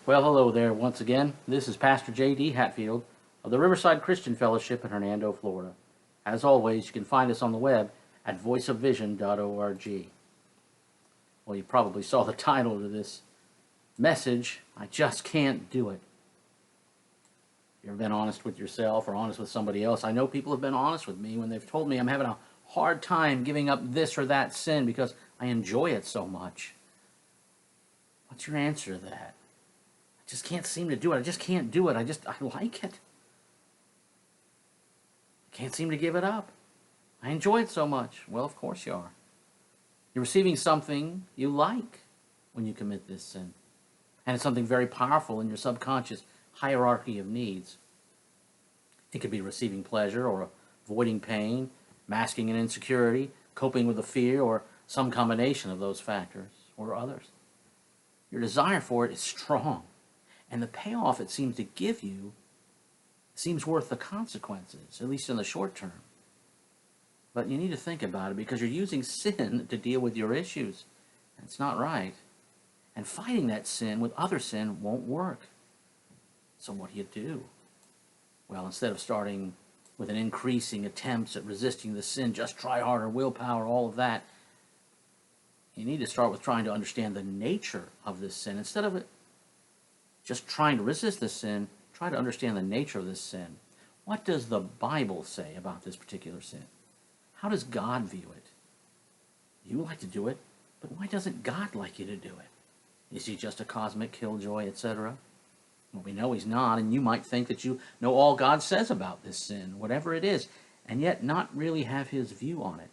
Well, hello there once again. This is Pastor J.D. Hatfield of the Riverside Christian Fellowship in Hernando, Florida. As always, you can find us on the web at voiceofvision.org. Well, you probably saw the title to this message, I Just Can't Do It. You ever been honest with yourself or honest with somebody else? I know people have been honest with me when they've told me I'm having a hard time giving up this or that sin because I enjoy it so much. What's your answer to that? I just can't seem to do it. I just can't do it. I like it. I can't seem to give it up. I enjoy it so much. Well, of course you are. You're receiving something you like when you commit this sin. And it's something very powerful in your subconscious hierarchy of needs. It could be receiving pleasure or avoiding pain, masking an insecurity, coping with a fear, or some combination of those factors or others. Your desire for it is strong. And the payoff it seems to give you seems worth the consequences, at least in the short term. But you need to think about it because you're using sin to deal with your issues. And it's not right. And fighting that sin with other sin won't work. So what do? Well, instead of starting with an increasing attempts at resisting the sin, just try harder, willpower, all of that, you need to start with trying to understand the nature of this sin. Instead of it just trying to resist this sin, try to understand the nature of this sin. What does the Bible say about this particular sin? How does God view it? You like to do it, but why doesn't God like you to do it? Is he just a cosmic killjoy, etc.? Well, we know he's not, and you might think that you know all God says about this sin, whatever it is, and yet not really have his view on it.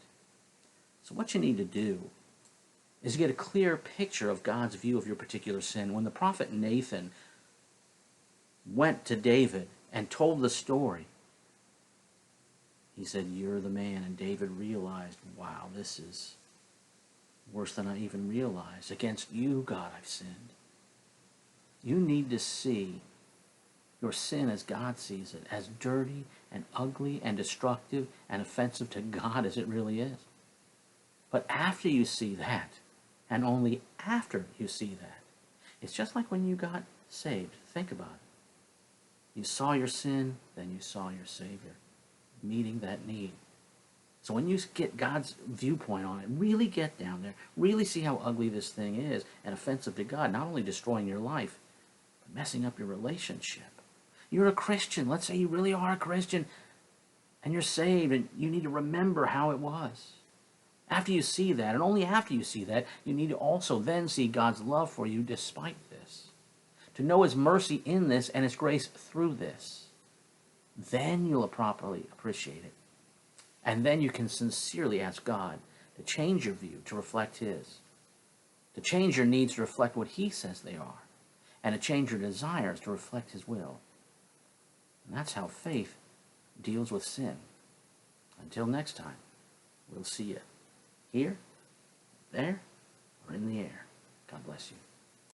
So what you need to do is to get a clear picture of God's view of your particular sin. When the prophet Nathan went to David and told the story, he said, "You're the man." And David realized, wow, this is worse than I even realized. Against you, God, I've sinned. You need to see your sin as God sees it, as dirty and ugly and destructive and offensive to God as it really is. But after you see that, and only after you see that, it's just like when you got saved. Think about it. You saw your sin, then you saw your Savior meeting that need. So when you get God's viewpoint on it, really get down there, really see how ugly this thing is and offensive to God, not only destroying your life, but messing up your relationship. You're a Christian. Let's say you really are a Christian and you're saved, and you need to remember how it was. After you see that, and only after you see that, you need to also then see God's love for you despite this. To know his mercy in this and his grace through this. Then you'll properly appreciate it. And then you can sincerely ask God to change your view to reflect his. To change your needs to reflect what he says they are. And to change your desires to reflect his will. And that's how faith deals with sin. Until next time, we'll see you here, there, or in the air. God bless you.